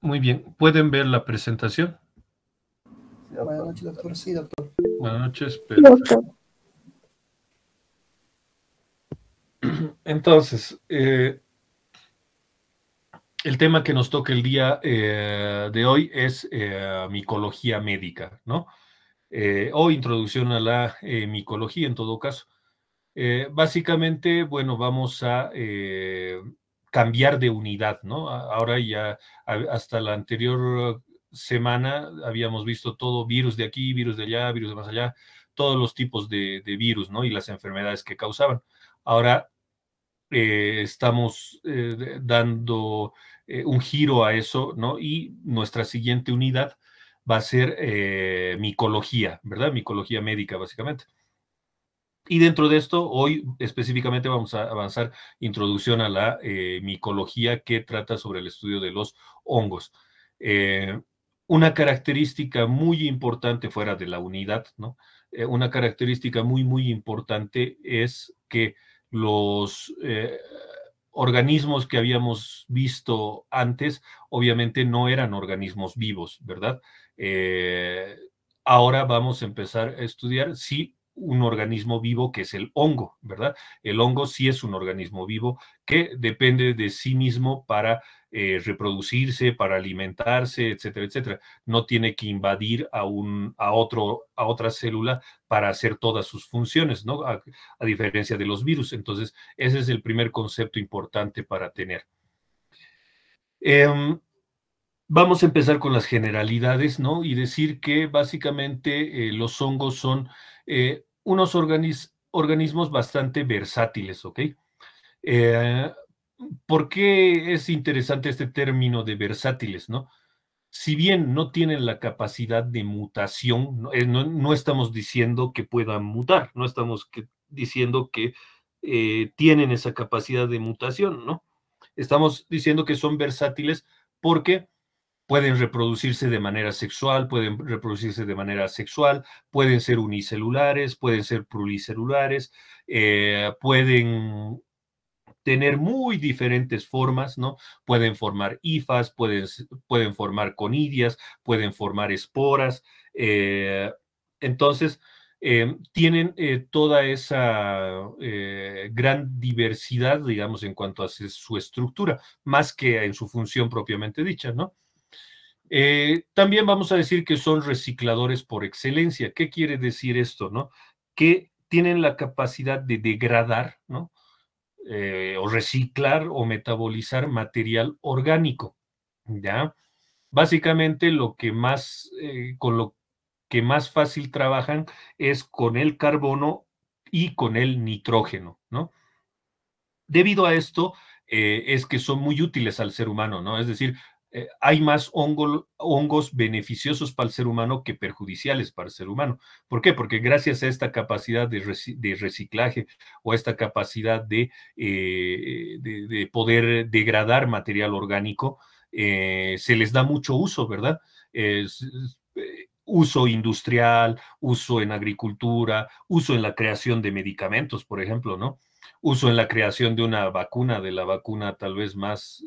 Muy bien, ¿pueden ver la presentación? Buenas noches, doctor. Sí, doctor. Buenas noches, Sí, perfecto. doctor. Entonces, el tema que nos toca el día de hoy es micología médica, ¿no? O introducción a la micología en todo caso. Básicamente, bueno, vamos a cambiar de unidad, ¿no? Ahora ya, hasta la anterior semana habíamos visto todo virus de aquí, virus de allá, virus de más allá, todos los tipos de virus, ¿no? Y las enfermedades que causaban. Ahora estamos dando un giro a eso, ¿no? Y nuestra siguiente unidad va a ser micología, ¿verdad? Micología médica, básicamente. Y dentro de esto, hoy específicamente vamos a avanzar introducción a la micología que trata sobre el estudio de los hongos. Una característica muy importante fuera de la unidad, ¿no? Una característica muy importante es que los organismos que habíamos visto antes, obviamente no eran organismos vivos, ¿verdad? Ahora vamos a empezar a estudiar si un organismo vivo que es el hongo, ¿verdad? El hongo sí es un organismo vivo que depende de sí mismo para reproducirse, para alimentarse, etcétera, etcétera. No tiene que invadir a otra célula para hacer todas sus funciones, ¿no? A diferencia de los virus. Entonces, ese es el primer concepto importante para tener. Vamos a empezar con las generalidades, ¿no? Y decir que básicamente los hongos son unos organismos bastante versátiles, ¿ok? ¿Por qué es interesante este término de versátiles, no? Si bien no tienen la capacidad de mutación, no estamos diciendo que puedan mutar, no estamos diciendo que tienen esa capacidad de mutación, ¿no? Estamos diciendo que son versátiles porque pueden reproducirse de manera sexual, pueden reproducirse de manera asexual, pueden ser unicelulares, pueden ser pluricelulares, pueden tener muy diferentes formas, ¿no? Pueden formar hifas, pueden formar conidias, pueden formar esporas. Entonces, tienen toda esa gran diversidad, digamos, en cuanto a su estructura, más que en su función propiamente dicha, ¿no? También vamos a decir que son recicladores por excelencia. ¿Qué quiere decir esto, no? Que tienen la capacidad de degradar, ¿no? O reciclar o metabolizar material orgánico, ¿ya? Básicamente con lo que más fácil trabajan es con el carbono y con el nitrógeno, ¿no? Debido a esto, es que son muy útiles al ser humano, ¿no? Es decir, hay más hongos beneficiosos para el ser humano que perjudiciales para el ser humano. ¿Por qué? Porque gracias a esta capacidad de reciclaje o a esta capacidad de poder degradar material orgánico, se les da mucho uso, ¿verdad? Uso industrial, uso en agricultura, uso en la creación de medicamentos, por ejemplo, ¿no? Uso en la creación de una vacuna, de la vacuna tal vez más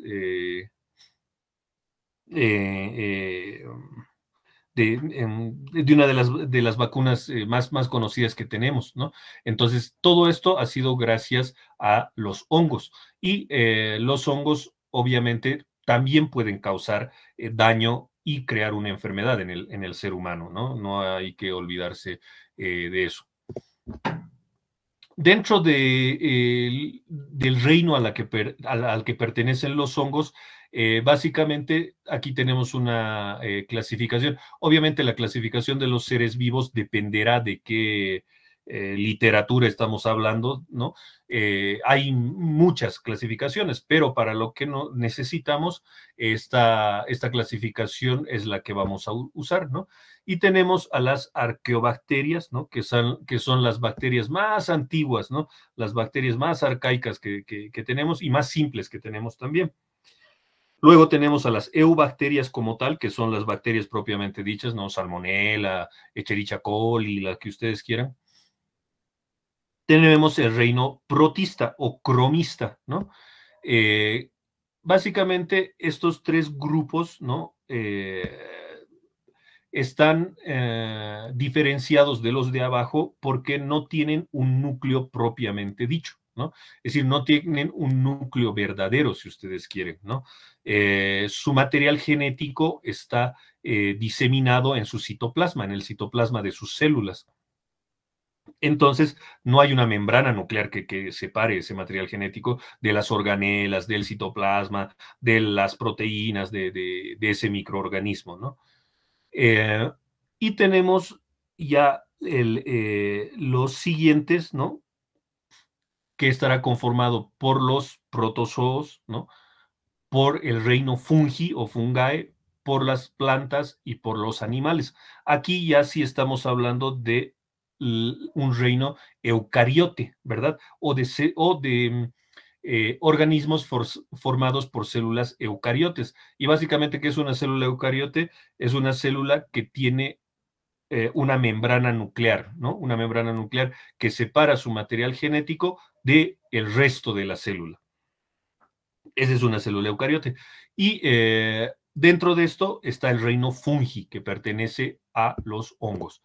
de una de las vacunas más conocidas que tenemos, ¿no? Entonces, todo esto ha sido gracias a los hongos. Y los hongos, obviamente, también pueden causar daño y crear una enfermedad en el ser humano, ¿no? No hay que olvidarse de eso. Dentro del reino al que pertenecen los hongos, básicamente aquí tenemos una clasificación. Obviamente la clasificación de los seres vivos dependerá de qué literatura estamos hablando, ¿no? Hay muchas clasificaciones, pero para lo que necesitamos, esta clasificación es la que vamos a usar, ¿no? Y tenemos a las arqueobacterias, ¿no? Que son las bacterias más antiguas, ¿no? Las bacterias más arcaicas que tenemos y más simples que tenemos también. Luego tenemos a las eubacterias como tal, que son las bacterias propiamente dichas, ¿no? Salmonella, Escherichia coli, la que ustedes quieran. Tenemos el reino protista o cromista, ¿no? básicamente estos tres grupos, ¿no? Están diferenciados de los de abajo porque no tienen un núcleo propiamente dicho, ¿no? Es decir, no tienen un núcleo verdadero, si ustedes quieren, ¿no? Su material genético está diseminado en su citoplasma, en el citoplasma de sus células. Entonces, no hay una membrana nuclear que separe ese material genético de las organelas, del citoplasma, de las proteínas de ese microorganismo, ¿no? Y tenemos ya los siguientes, ¿no? Que estará conformado por los protozoos, ¿no? Por el reino fungi o fungi, por las plantas y por los animales. Aquí ya sí estamos hablando de un reino eucariote, ¿verdad? O de organismos formados por células eucariotes. Y básicamente, ¿qué es una célula eucariote? Es una célula que tiene una membrana nuclear, ¿no? Una membrana nuclear que separa su material genético del resto de la célula. Esa es una célula eucariote. Y dentro de esto está el reino fungi, que pertenece a los hongos.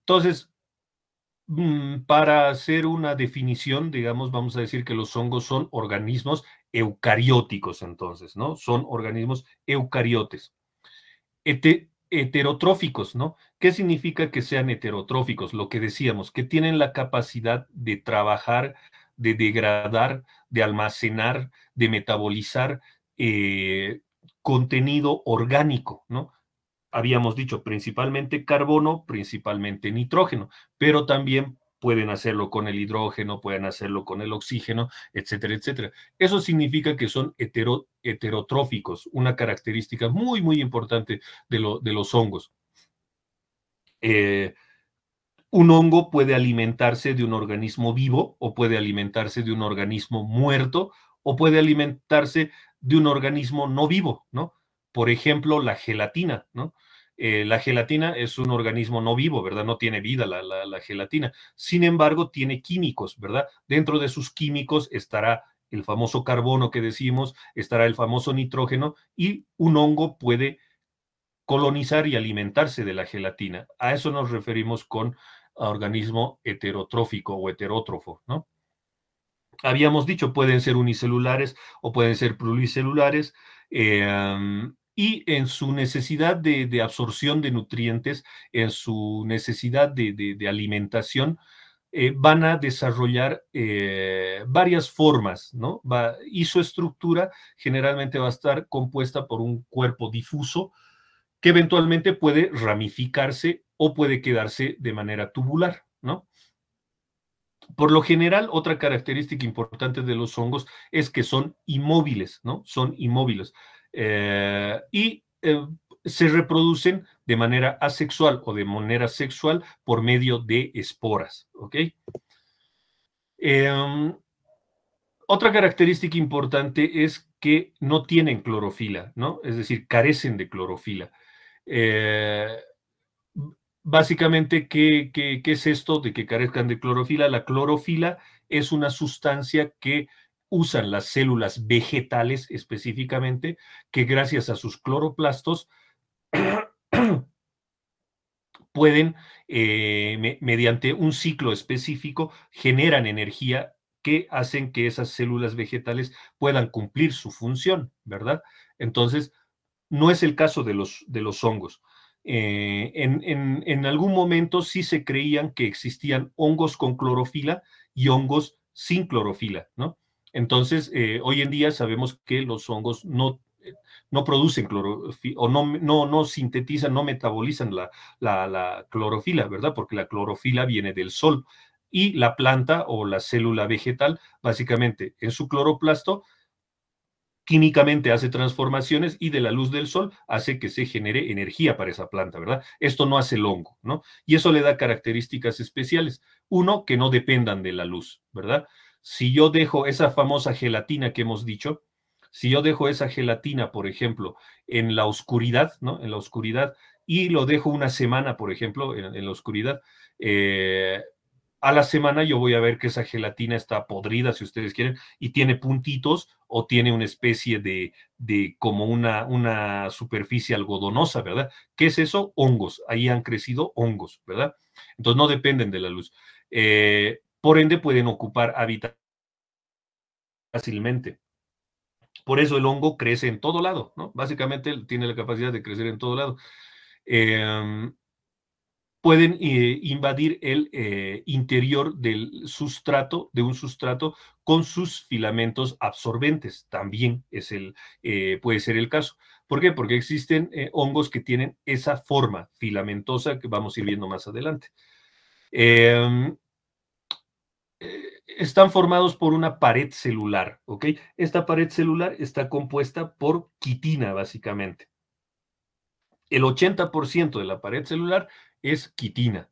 Entonces, para hacer una definición, digamos, vamos a decir que los hongos son organismos eucarióticos, entonces, ¿no? Son organismos eucariotes. Heterotróficos, ¿no? ¿Qué significa que sean heterotróficos? Lo que decíamos, que tienen la capacidad de trabajar, de degradar, de almacenar, de metabolizar contenido orgánico, ¿no? Habíamos dicho principalmente carbono, principalmente nitrógeno, pero también pueden hacerlo con el hidrógeno, pueden hacerlo con el oxígeno, etcétera, etcétera. Eso significa que son heterotróficos, una característica muy, muy importante de los hongos. Un hongo puede alimentarse de un organismo vivo o puede alimentarse de un organismo muerto o puede alimentarse de un organismo no vivo, ¿no? Por ejemplo, la gelatina, ¿no? La gelatina es un organismo no vivo, ¿verdad? No tiene vida la gelatina. Sin embargo, tiene químicos, ¿verdad? Dentro de sus químicos estará el famoso carbono que decimos, estará el famoso nitrógeno y un hongo puede colonizar y alimentarse de la gelatina. A eso nos referimos con organismo heterotrófico o heterótrofo, ¿no? Habíamos dicho, pueden ser unicelulares o pueden ser pluricelulares, y en su necesidad de absorción de nutrientes, en su necesidad de alimentación, van a desarrollar varias formas, ¿no? Y su estructura generalmente va a estar compuesta por un cuerpo difuso que eventualmente puede ramificarse o puede quedarse de manera tubular, ¿no? Por lo general, otra característica importante de los hongos es que son inmóviles, ¿no? Son inmóviles. Y se reproducen de manera asexual o de manera sexual por medio de esporas, ¿ok? Otra característica importante es que no tienen clorofila, ¿no? Es decir, carecen de clorofila. Básicamente, ¿qué es esto de que carezcan de clorofila? La clorofila es una sustancia que usan las células vegetales específicamente, que gracias a sus cloroplastos pueden, mediante un ciclo específico, generan energía que hacen que esas células vegetales puedan cumplir su función, ¿verdad? Entonces, no es el caso de los hongos. En algún momento sí se creían que existían hongos con clorofila y hongos sin clorofila, ¿no? Entonces, hoy en día sabemos que los hongos no producen clorofila o no sintetizan, no metabolizan la clorofila, ¿verdad? Porque la clorofila viene del sol y la planta o la célula vegetal, básicamente en su cloroplasto, químicamente hace transformaciones y de la luz del sol hace que se genere energía para esa planta, ¿verdad? Esto no hace el hongo, ¿no? Y eso le da características especiales. Uno, que no dependan de la luz, ¿verdad? Si yo dejo esa famosa gelatina que hemos dicho, si yo dejo esa gelatina, por ejemplo, en la oscuridad, ¿no? En la oscuridad, y lo dejo una semana, por ejemplo, en la oscuridad, a la semana yo voy a ver que esa gelatina está podrida, si ustedes quieren, y tiene puntitos o tiene una especie de como una superficie algodonosa, ¿verdad? ¿Qué es eso? Hongos. Ahí han crecido hongos, ¿verdad? Entonces no dependen de la luz. Por ende pueden ocupar hábitat fácilmente. Por eso el hongo crece en todo lado, ¿no? Básicamente tiene la capacidad de crecer en todo lado. Pueden invadir el interior del sustrato, de un sustrato, con sus filamentos absorbentes. También puede ser el caso. ¿Por qué? Porque existen hongos que tienen esa forma filamentosa que vamos a ir viendo más adelante. Están formados por una pared celular, ¿ok? Esta pared celular está compuesta por quitina, básicamente. El 80% de la pared celular es quitina.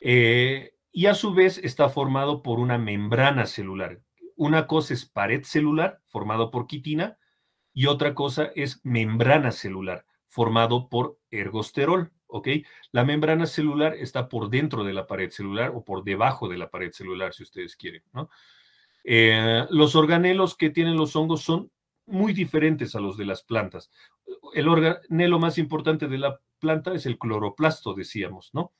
Y a su vez está formado por una membrana celular. Una cosa es pared celular, formado por quitina, y otra cosa es membrana celular, formado por ergosterol, ¿ok? La membrana celular está por dentro de la pared celular o por debajo de la pared celular, si ustedes quieren, ¿no? Los organelos que tienen los hongos son muy diferentes a los de las plantas. El organelo más importante de la planta es el cloroplasto, decíamos, ¿no?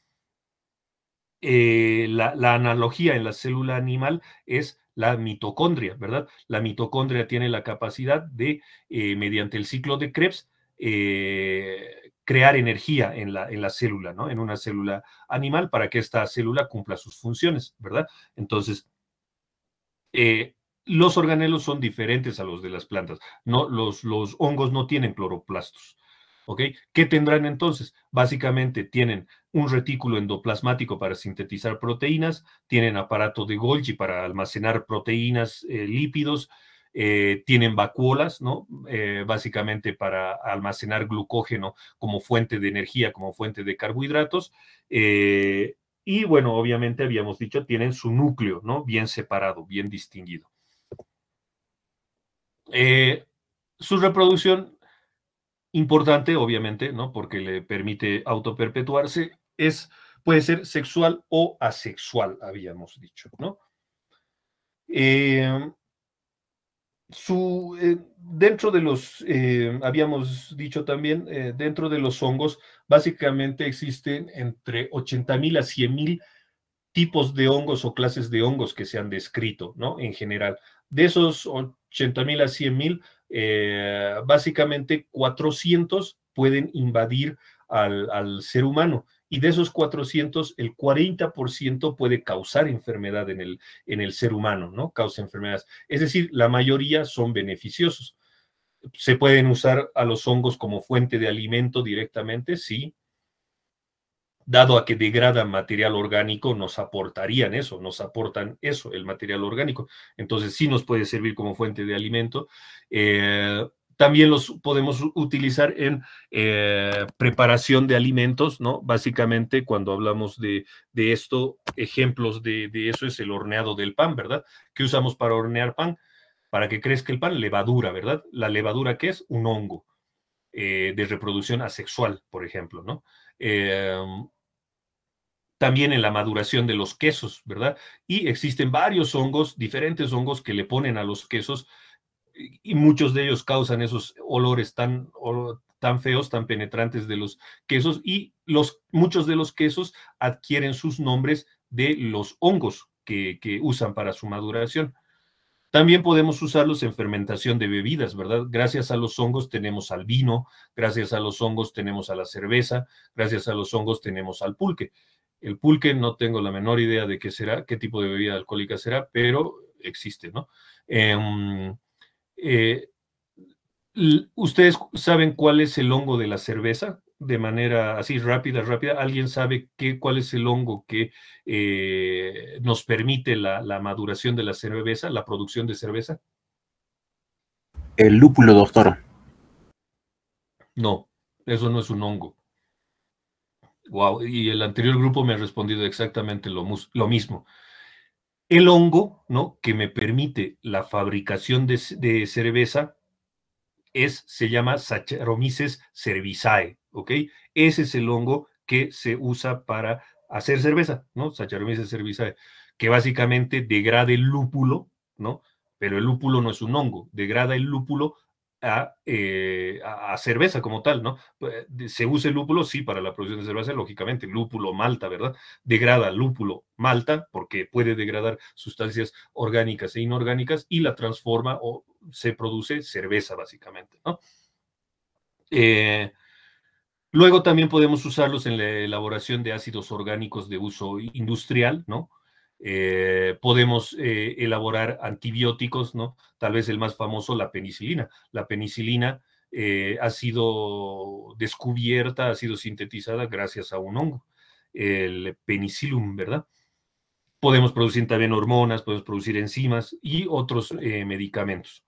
La analogía en la célula animal es la mitocondria, ¿verdad? La mitocondria tiene la capacidad de, mediante el ciclo de Krebs, crear energía en la célula, ¿no? En una célula animal para que esta célula cumpla sus funciones, ¿verdad? Entonces, los organelos son diferentes a los de las plantas. No, los hongos no tienen cloroplastos. ¿Ok? ¿Qué tendrán entonces? Básicamente tienen un retículo endoplasmático para sintetizar proteínas, tienen aparato de Golgi para almacenar proteínas, lípidos, tienen vacuolas, ¿no? Básicamente para almacenar glucógeno como fuente de energía, como fuente de carbohidratos. Y bueno, obviamente habíamos dicho, tienen su núcleo, ¿no? Bien separado, bien distinguido. Su reproducción importante, obviamente, ¿no? Porque le permite autoperpetuarse, puede ser sexual o asexual, habíamos dicho, ¿no? Dentro de los, habíamos dicho también, dentro de los hongos, básicamente existen entre 80,000 a 100,000 tipos de hongos o clases de hongos que se han descrito, ¿no? En general. De esos 80,000 a 100,000, básicamente 400 pueden invadir al ser humano. Y de esos 400, el 40% puede causar enfermedad en el ser humano, ¿no? Causa enfermedades. Es decir, la mayoría son beneficiosos. ¿Se pueden usar a los hongos como fuente de alimento directamente? Sí. Dado a que degradan material orgánico, nos aportan eso, el material orgánico. Entonces sí nos puede servir como fuente de alimento. También los podemos utilizar en preparación de alimentos, ¿no? Básicamente, cuando hablamos de esto, ejemplos de eso es el horneado del pan, ¿verdad? ¿Qué usamos para hornear pan? Para que crezca el pan, levadura, ¿verdad? La levadura, ¿qué es? Un hongo de reproducción asexual, por ejemplo, ¿no? También en la maduración de los quesos, ¿verdad? Y existen varios hongos, diferentes hongos que le ponen a los quesos y muchos de ellos causan esos olores tan feos, tan penetrantes de los quesos y muchos de los quesos adquieren sus nombres de los hongos que usan para su maduración. También podemos usarlos en fermentación de bebidas, ¿verdad? Gracias a los hongos tenemos al vino, gracias a los hongos tenemos a la cerveza, gracias a los hongos tenemos al pulque. El pulque no tengo la menor idea de qué será, qué tipo de bebida alcohólica será, pero existe, ¿no? ¿Ustedes saben cuál es el hongo de la cerveza? De manera así rápida. ¿Alguien sabe cuál es el hongo que nos permite la maduración de la cerveza, la producción de cerveza? El lúpulo, doctor. No, eso no es un hongo. Wow, y el anterior grupo me ha respondido exactamente lo mismo. El hongo, ¿no? Que me permite la fabricación de cerveza se llama Saccharomyces cerevisiae, ¿ok? Ese es el hongo que se usa para hacer cerveza, ¿no? Saccharomyces cerevisiae, que básicamente degrada el lúpulo, ¿no? Pero el lúpulo no es un hongo, degrada el lúpulo a cerveza como tal, ¿no? Se usa el lúpulo, sí, para la producción de cerveza, lógicamente, lúpulo, malta, ¿verdad? Degrada lúpulo, malta, porque puede degradar sustancias orgánicas e inorgánicas y la transforma o se produce cerveza, básicamente, ¿no? Luego también podemos usarlos en la elaboración de ácidos orgánicos de uso industrial, ¿no? Podemos elaborar antibióticos, ¿no? Tal vez el más famoso, la penicilina. La penicilina ha sido descubierta, ha sido sintetizada gracias a un hongo, el penicillium, ¿verdad? Podemos producir también hormonas, podemos producir enzimas y otros medicamentos.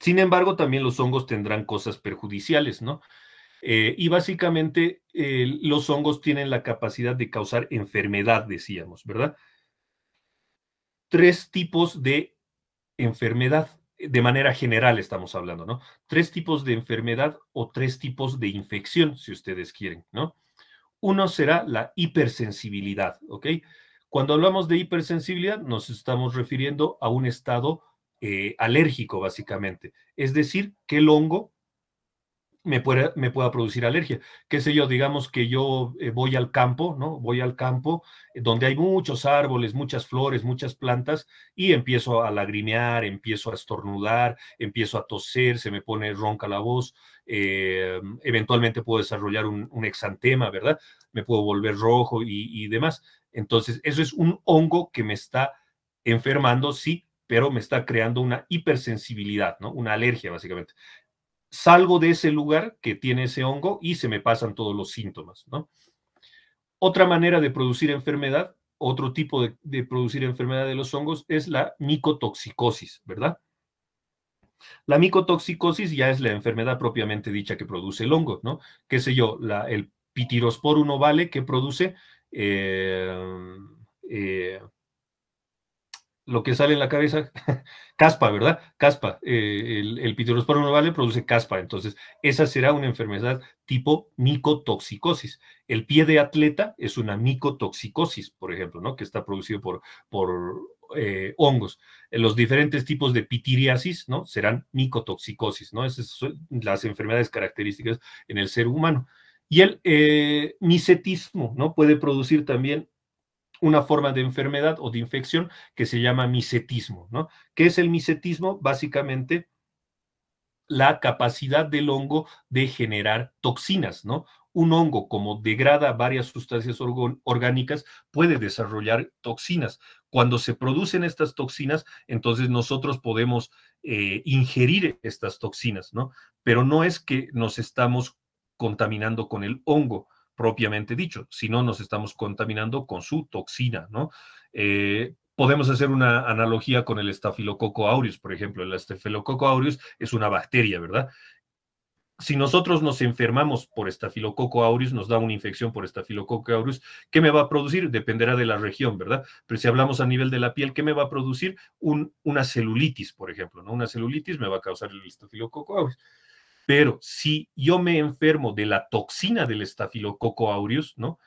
Sin embargo, también los hongos tendrán cosas perjudiciales, ¿no? Y básicamente los hongos tienen la capacidad de causar enfermedad, decíamos, ¿verdad? 3 tipos de enfermedad, de manera general estamos hablando, ¿no? 3 tipos de enfermedad o 3 tipos de infección, si ustedes quieren, ¿no? Uno será la hipersensibilidad, ¿ok? Cuando hablamos de hipersensibilidad, nos estamos refiriendo a un estado alérgico, básicamente. Es decir, que el hongo me pueda producir alergia. Qué sé yo, digamos que yo voy al campo, ¿no? Voy al campo donde hay muchos árboles, muchas flores, muchas plantas y empiezo a lagrimear, empiezo a estornudar, empiezo a toser, se me pone ronca la voz, eventualmente puedo desarrollar un exantema, ¿verdad? Me puedo volver rojo y demás. Entonces, eso es un hongo que me está enfermando, sí, pero me está creando una hipersensibilidad, ¿no? Una alergia, básicamente. Salgo de ese lugar que tiene ese hongo y se me pasan todos los síntomas, ¿no? Otra manera de producir enfermedad, otro tipo de producir enfermedad de los hongos es la micotoxicosis, ¿verdad? La micotoxicosis ya es la enfermedad propiamente dicha que produce el hongo, ¿no? Qué sé yo, el Pityrosporum ovale que produce lo que sale en la cabeza, caspa, ¿verdad? Caspa. El Pityrosporum ovale produce caspa. Entonces, esa será una enfermedad tipo micotoxicosis. El pie de atleta es una micotoxicosis, por ejemplo, ¿no? Que está producido por hongos. Los diferentes tipos de pitiriasis, ¿no? Serán micotoxicosis, ¿no? Esas son las enfermedades características en el ser humano. Y el misetismo, ¿no? Puede producir también una forma de enfermedad o de infección que se llama misetismo, ¿no? ¿Qué es el misetismo? Básicamente la capacidad del hongo de generar toxinas, ¿no? Un hongo, como degrada varias sustancias orgánicas, puede desarrollar toxinas. Cuando se producen estas toxinas, entonces nosotros podemos ingerir estas toxinas, ¿no? Pero no es que nos estamos contaminando con el hongo propiamente dicho, sino nos estamos contaminando con su toxina, ¿no? Podemos hacer una analogía con el Staphylococcus aureus, por ejemplo. El Staphylococcus aureus es una bacteria, ¿verdad? Si nosotros nos enfermamos por Staphylococcus aureus, nos da una infección por Staphylococcus aureus, ¿qué me va a producir? Dependerá de la región, ¿verdad? Pero si hablamos a nivel de la piel, ¿qué me va a producir? Una celulitis, por ejemplo, ¿no? Una celulitis me va a causar el Staphylococcus aureus. Pero si yo me enfermo de la toxina del Staphylococcus aureus, ¿no?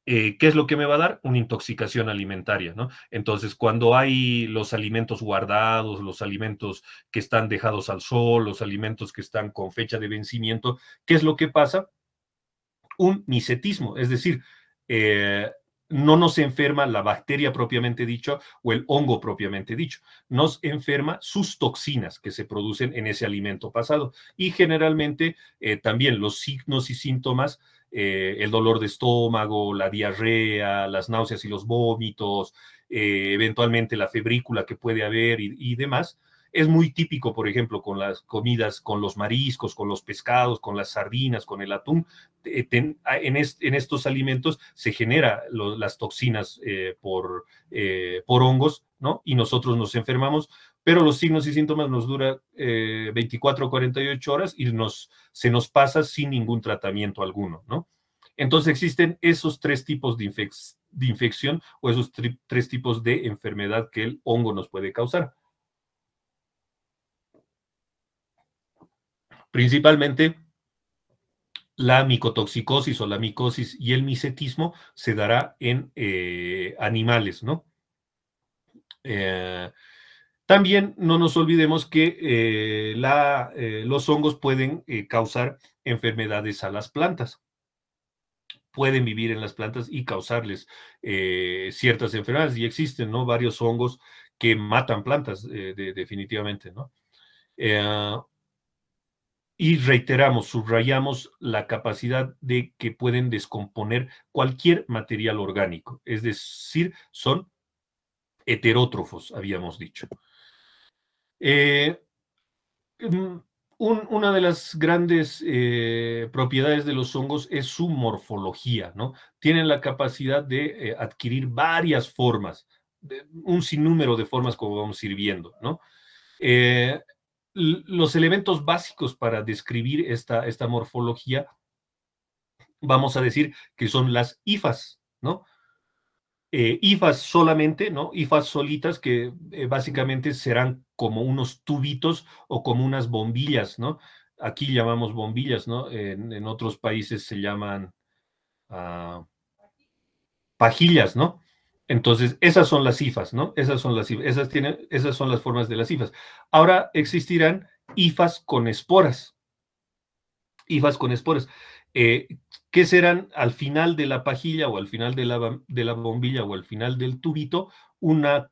¿Qué es lo que me va a dar? Una intoxicación alimentaria, ¿no? Entonces, cuando hay los alimentos guardados, los alimentos que están dejados al sol, los alimentos que están con fecha de vencimiento, ¿qué es lo que pasa? Un misetismo, es decir, no nos enferma la bacteria propiamente dicho o el hongo propiamente dicho, nos enferma sus toxinas que se producen en ese alimento pasado. Y generalmente también los signos y síntomas, el dolor de estómago, la diarrea, las náuseas y los vómitos, eventualmente la febrícula que puede haber y demás. Es muy típico, por ejemplo, con las comidas, con los mariscos, con los pescados, con las sardinas, con el atún. En estos alimentos se generan las toxinas por hongos, ¿no? Y nosotros nos enfermamos, pero los signos y síntomas nos duran 24 o 48 horas y se nos pasa sin ningún tratamiento alguno, ¿no? Entonces existen esos 3 tipos de infección o esos 3 tipos de enfermedad que el hongo nos puede causar. Principalmente La micotoxicosis o la micosis y el micetismo se dará en animales, ¿no? También no nos olvidemos que los hongos pueden causar enfermedades a las plantas. Pueden vivir en las plantas y causarles ciertas enfermedades. Y existen, ¿no?, varios hongos que matan plantas, definitivamente, ¿no? Y reiteramos, subrayamos la capacidad de que pueden descomponer cualquier material orgánico. Es decir, son heterótrofos, habíamos dicho. Una de las grandes propiedades de los hongos es su morfología, ¿no? Tienen la capacidad de adquirir varias formas, un sinnúmero de formas, como vamos a ir viendo, ¿no? Los elementos básicos para describir esta morfología, vamos a decir que son las hifas, ¿no? Hifas solamente, ¿no? Hifas solitas que básicamente serán como unos tubitos o como unas bombillas, ¿no? Aquí llamamos bombillas, ¿no? En otros países se llaman pajillas, ¿no? Entonces, esas son las hifas, ¿no? Esas son las formas de las hifas. Ahora existirán hifas con esporas. Hifas con esporas. ¿Qué serán al final de la pajilla o al final de la bombilla o al final del tubito? Una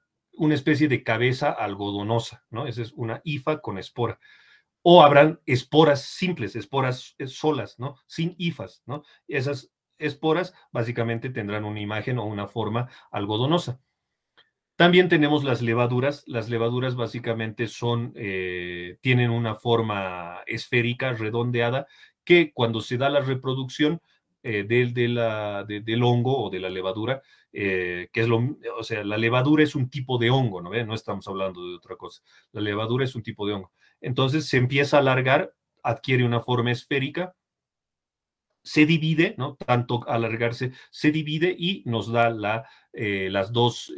especie de cabeza algodonosa, ¿no? Esa es una hifa con espora. O habrán esporas simples, esporas solas, ¿no? Sin hifas, ¿no? Esas esporas básicamente tendrán una imagen o una forma algodonosa. También tenemos las levaduras. Las levaduras básicamente tienen una forma esférica, redondeada, que cuando se da la reproducción del hongo o de la levadura, o sea, la levadura es un tipo de hongo, ¿no? No estamos hablando de otra cosa. La levadura es un tipo de hongo. Entonces se empieza a alargar, adquiere una forma esférica, se divide, ¿no? Tanto alargarse, se divide y nos da las dos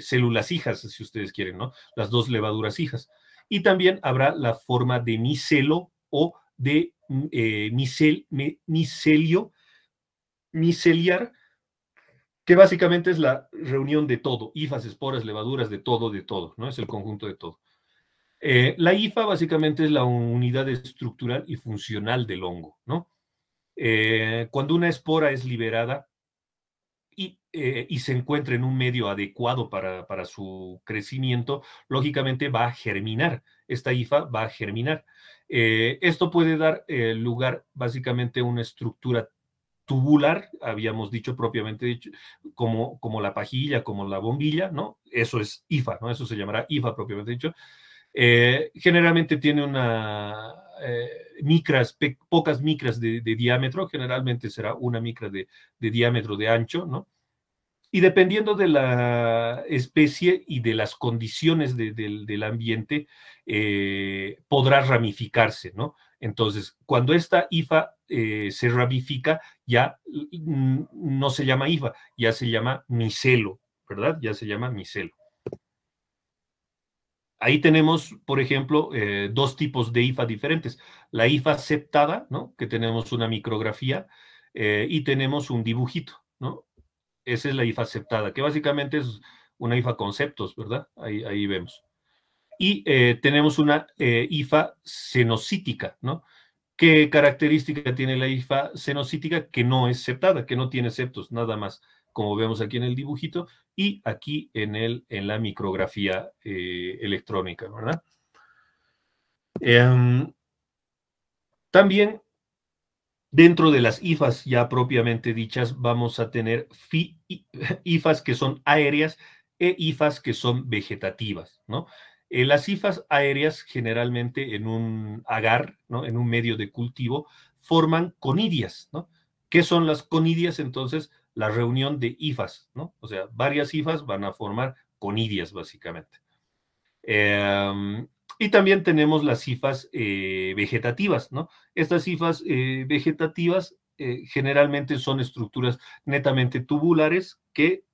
células hijas, si ustedes quieren, ¿no? Las dos levaduras hijas. Y también habrá la forma de micelo o de miceliar, que básicamente es la reunión de todo, hifas, esporas, levaduras, de todo, ¿no? Es el conjunto de todo. La hifa básicamente es la unidad estructural y funcional del hongo, ¿no? Cuando una espora es liberada y se encuentra en un medio adecuado para su crecimiento, lógicamente va a germinar. Esta hifa va a germinar. Esto puede dar lugar básicamente a una estructura tubular, habíamos dicho propiamente dicho, como la pajilla, como la bombilla, ¿no? Eso es hifa, ¿no? Eso se llamará hifa propiamente dicho. Generalmente tiene pocas micras de diámetro, generalmente será una micra de diámetro de ancho, ¿no? Y dependiendo de la especie y de las condiciones del ambiente, podrá ramificarse, ¿no? Entonces, cuando esta hifa se ramifica, ya no se llama hifa, ya se llama micelo, ¿verdad? Ya se llama micelo. Ahí tenemos, por ejemplo, dos tipos de hifa diferentes. La hifa septada, ¿no? Que tenemos una micrografía y tenemos un dibujito, ¿no? Esa es la hifa septada, que básicamente es una hifa con septos, ¿verdad? Ahí vemos. Y tenemos una hifa cenocítica, ¿no? ¿Qué característica tiene la hifa cenocítica? Que no es septada, que no tiene septos, nada más, como vemos aquí en el dibujito y aquí en la micrografía electrónica, ¿verdad? También dentro de las hifas ya propiamente dichas vamos a tener hifas que son aéreas e hifas que son vegetativas, ¿no? Las hifas aéreas generalmente en un agar, ¿no? En un medio de cultivo, forman conidias, ¿no? ¿Qué son las conidias? Entonces, la reunión de hifas, ¿no? O sea, varias hifas van a formar conidias, básicamente. Y también tenemos las hifas vegetativas, ¿no? Estas hifas vegetativas generalmente son estructuras netamente tubulares que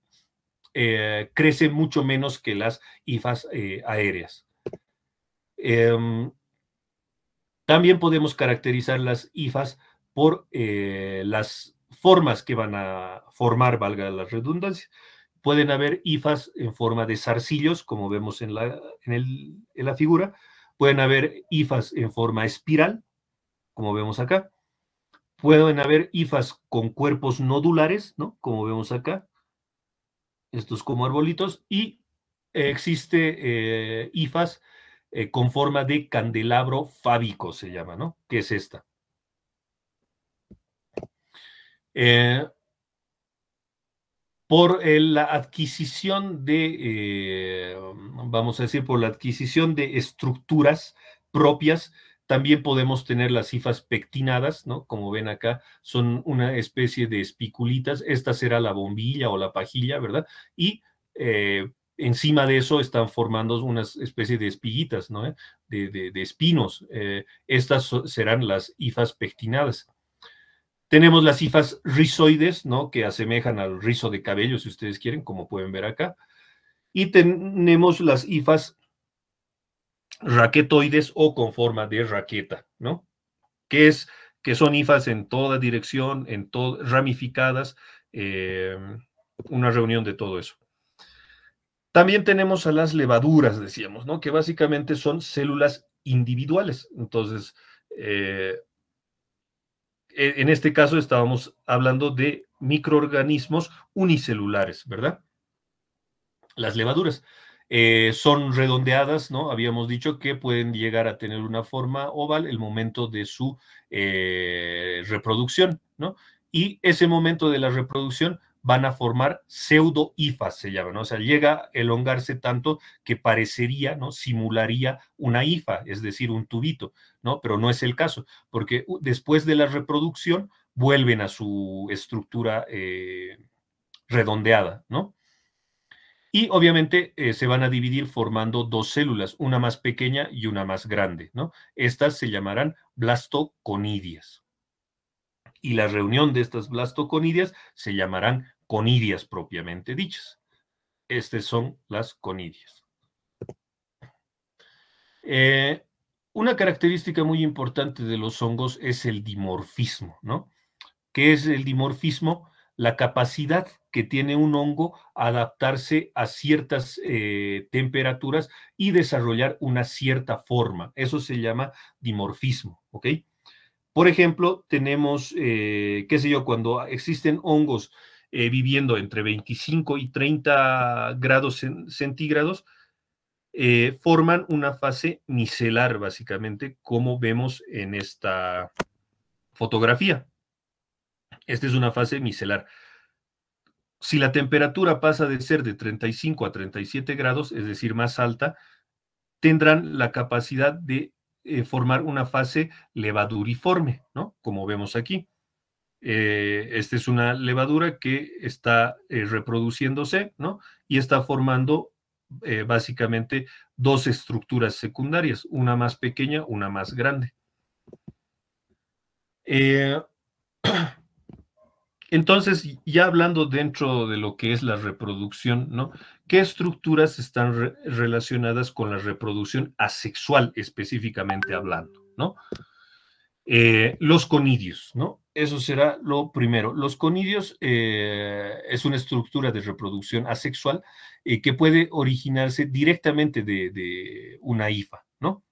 crecen mucho menos que las hifas aéreas. También podemos caracterizar las hifas por las formas que van a formar, valga la redundancia. Pueden haber hifas en forma de zarcillos, como vemos en la figura. Pueden haber hifas en forma espiral, como vemos acá. Pueden haber hifas con cuerpos nodulares, ¿no? Como vemos acá. Estos como arbolitos. Y existe hifas con forma de candelabro fábico, se llama, ¿no? Que es esta. Por la adquisición de, vamos a decir, por la adquisición de estructuras propias, también podemos tener las hifas pectinadas, ¿no? Como ven acá, son una especie de espiculitas. Esta será la bombilla o la pajilla, ¿verdad? Y encima de eso están formando una especie de espiguitas, ¿no? De espinos. Estas serán las hifas pectinadas. Tenemos las hifas rizoides, ¿no? Que asemejan al rizo de cabello, si ustedes quieren, como pueden ver acá. Y tenemos las hifas raquetoides o con forma de raqueta, ¿no? Que son hifas en toda dirección, ramificadas, una reunión de todo eso. También tenemos a las levaduras, decíamos, ¿no? Que básicamente son células individuales. Entonces, en este caso estábamos hablando de microorganismos unicelulares, ¿verdad? Las levaduras son redondeadas, ¿no? Habíamos dicho que pueden llegar a tener una forma oval el momento de su reproducción, ¿no? Y ese momento de la reproducción van a formar pseudo-hifas, se llama, ¿no? O sea, llega a elongarse tanto que parecería, ¿no? Simularía una hifa, es decir, un tubito, ¿no? Pero no es el caso, porque después de la reproducción vuelven a su estructura redondeada, ¿no? Y obviamente se van a dividir formando dos células, una más pequeña y una más grande, ¿no? Estas se llamarán blastoconidias. Y la reunión de estas blastoconidias se llamarán conidias propiamente dichas. Estas son las conidias. Una característica muy importante de los hongos es el dimorfismo, ¿no? ¿Qué es el dimorfismo? La capacidad que tiene un hongo a adaptarse a ciertas temperaturas y desarrollar una cierta forma. Eso se llama dimorfismo, ¿ok? Por ejemplo, tenemos, qué sé yo, cuando existen hongos viviendo entre 25 y 30 grados centígrados, forman una fase micelar, básicamente, como vemos en esta fotografía. Esta es una fase micelar. Si la temperatura pasa de ser de 35 a 37 grados, es decir, más alta, tendrán la capacidad de formar una fase levaduriforme, ¿no? Como vemos aquí. Esta es una levadura que está reproduciéndose, ¿no? Y está formando básicamente dos estructuras secundarias, una más pequeña, una más grande. Entonces, ya hablando dentro de lo que es la reproducción, ¿no? ¿Qué estructuras están relacionadas con la reproducción asexual, específicamente hablando, ¿no? Los conidios, ¿no? Eso será lo primero. Los conidios es una estructura de reproducción asexual que puede originarse directamente de una hifa, ¿no?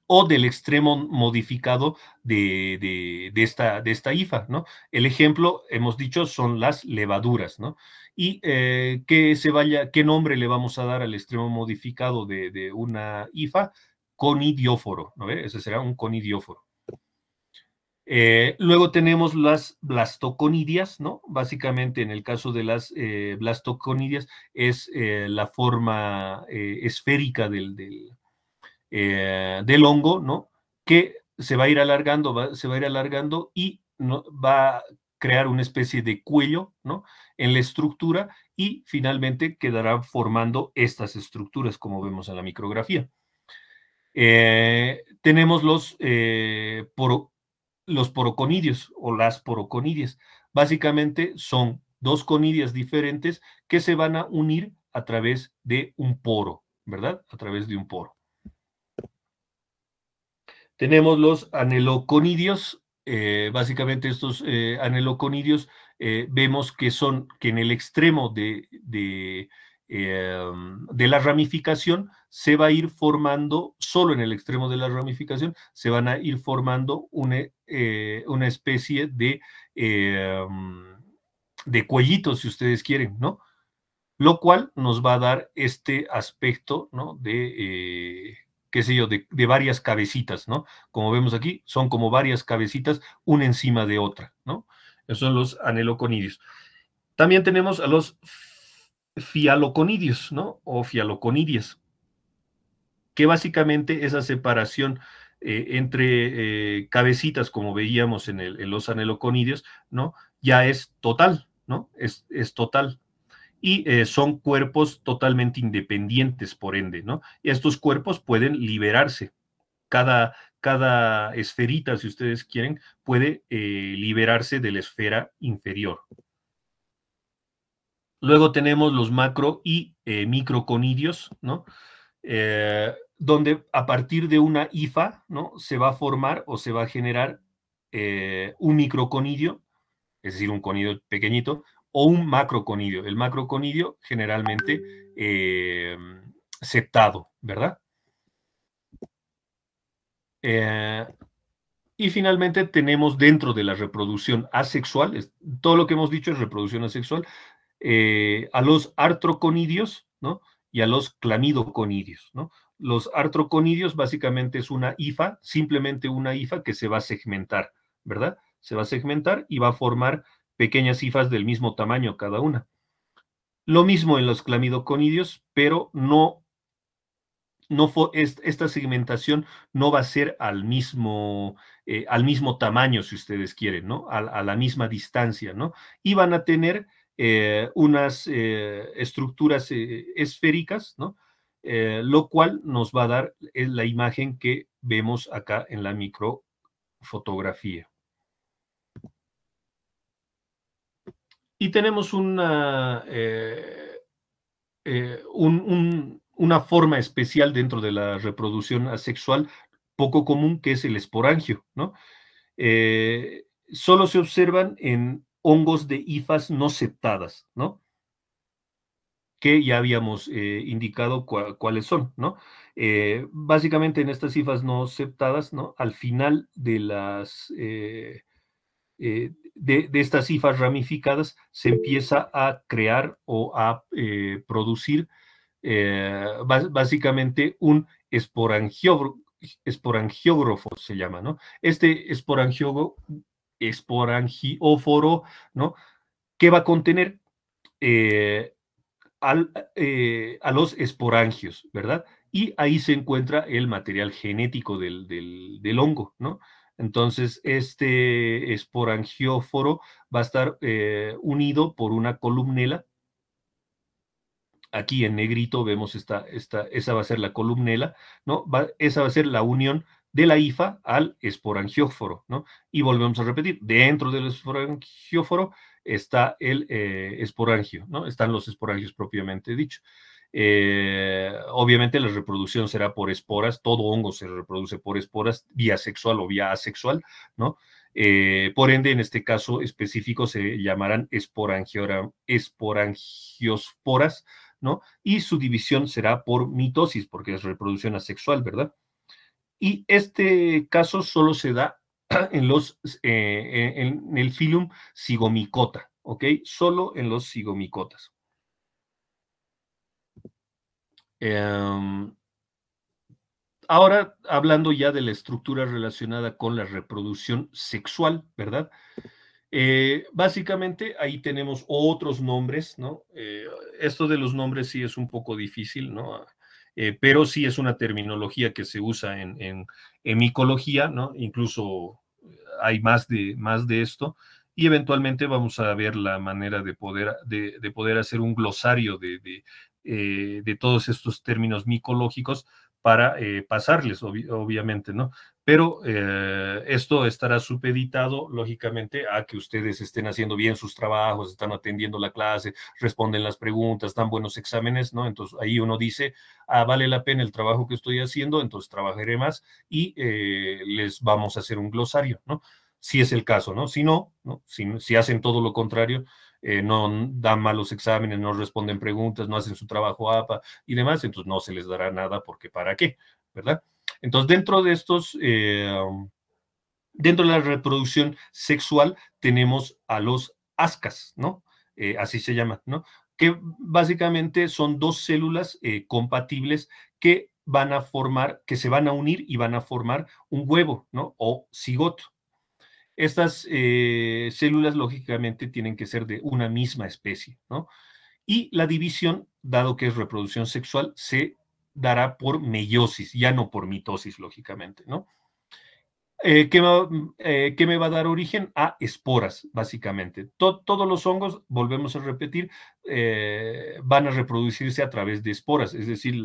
O del extremo modificado de esta hifa, ¿no? El ejemplo, hemos dicho, son las levaduras, ¿no? Y ¿qué nombre le vamos a dar al extremo modificado de una hifa? Conidióforo, ¿no? Ese será un conidióforo. Luego tenemos las blastoconidias, ¿no? Básicamente, en el caso de las blastoconidias, es la forma esférica del hongo, ¿no? Que se va a ir alargando, y va a crear una especie de cuello, ¿no? En la estructura y finalmente quedará formando estas estructuras como vemos en la micrografía. Tenemos los poroconidios o las poroconidias. Básicamente son dos conidias diferentes que se van a unir a través de un poro, ¿verdad? A través de un poro. Tenemos los aneloconidios básicamente estos aneloconidios vemos que en el extremo de la ramificación se va a ir formando, solo en el extremo de la ramificación, se van a ir formando una especie de cuellitos, si ustedes quieren, ¿no? Lo cual nos va a dar este aspecto, ¿no? Qué sé yo, de varias cabecitas, ¿no? Como vemos aquí, son como varias cabecitas, una encima de otra, ¿no? Esos son los aneloconidios. También tenemos a los fialoconidios, ¿no? O fialoconidias, que básicamente esa separación entre cabecitas, como veíamos en los aneloconidios, ¿no? Ya es total, ¿no? Es total. Y son cuerpos totalmente independientes, por ende, ¿no? Y estos cuerpos pueden liberarse. Cada esferita, si ustedes quieren, puede liberarse de la esfera inferior. Luego tenemos los macro y microconidios, ¿no? Donde a partir de una hifa, ¿no? Se va a formar o se va a generar un microconidio, es decir, un conidio pequeñito, o un macroconidio. El macroconidio generalmente septado, ¿verdad? Y finalmente tenemos dentro de la reproducción asexual, todo lo que hemos dicho es reproducción asexual, a los artroconidios, ¿no? Y a los clamidoconidios, ¿no? Los artroconidios básicamente es una hifa, simplemente una hifa que se va a segmentar, ¿verdad? Se va a segmentar y va a formar pequeñas hifas del mismo tamaño cada una. Lo mismo en los clamidoconidios, pero esta segmentación no va a ser al mismo tamaño, si ustedes quieren, ¿no? A la misma distancia, ¿no? Y van a tener unas estructuras esféricas, ¿no? Lo cual nos va a dar la imagen que vemos acá en la microfotografía. Y tenemos una forma especial dentro de la reproducción asexual poco común, que es el esporangio, ¿no? Solo se observan en hongos de hifas no septadas, ¿no? Que ya habíamos indicado cuáles son, ¿no? Básicamente en estas hifas no septadas, ¿no? Al final de las de estas hifas ramificadas se empieza a crear o a producir básicamente un esporangiógrafo, se llama, ¿no? Este esporangióforo, ¿no? ¿Qué va a contener? A los esporangios, ¿verdad? Y ahí se encuentra el material genético del hongo, ¿no? Entonces, este esporangióforo va a estar unido por una columnela. Aquí en negrito vemos esa va a ser la columnela, ¿no? Esa va a ser la unión de la hifa al esporangióforo, ¿no? Y volvemos a repetir, dentro del esporangióforo está el esporangio, ¿no? Están los esporangios propiamente dicho. Obviamente la reproducción será por esporas, todo hongo se reproduce por esporas, vía sexual o vía asexual, ¿no? Por ende, en este caso específico se llamarán esporangiosporas, ¿no? Y su división será por mitosis, porque es reproducción asexual, ¿verdad? Y este caso solo se da en el filum zigomicota, ¿ok? Solo en los zigomicotas. Ahora, hablando ya de la estructura relacionada con la reproducción sexual, ¿verdad? Básicamente ahí tenemos otros nombres, ¿no? Esto de los nombres sí es un poco difícil, ¿no? Pero sí es una terminología que se usa en micología, ¿no? Incluso hay más de esto, y eventualmente vamos a ver la manera de poder hacer un glosario de todos estos términos micológicos para pasarles, obviamente, ¿no? Pero esto estará supeditado, lógicamente, a que ustedes estén haciendo bien sus trabajos, están atendiendo la clase, responden las preguntas, dan buenos exámenes, ¿no? Entonces ahí uno dice, vale la pena el trabajo que estoy haciendo, entonces trabajaré más y les vamos a hacer un glosario, ¿no? si es el caso, ¿no? Si no, ¿no? Si hacen todo lo contrario, no dan malos exámenes, no responden preguntas, no hacen su trabajo APA y demás, entonces no se les dará nada porque ¿para qué? ¿Verdad? Entonces, dentro de estos, dentro de la reproducción sexual tenemos a los ascas, ¿no? Así se llaman, ¿no? Que básicamente son dos células compatibles que van a formar, que se van a unir y van a formar un huevo, ¿no? O cigoto. Estas células, lógicamente, tienen que ser de una misma especie, ¿no? Y la división, dado que es reproducción sexual, se dará por meiosis, ya no por mitosis, lógicamente, ¿no? ¿Qué me va a dar origen? A esporas, básicamente. Todos los hongos, volvemos a repetir, van a reproducirse a través de esporas, es decir,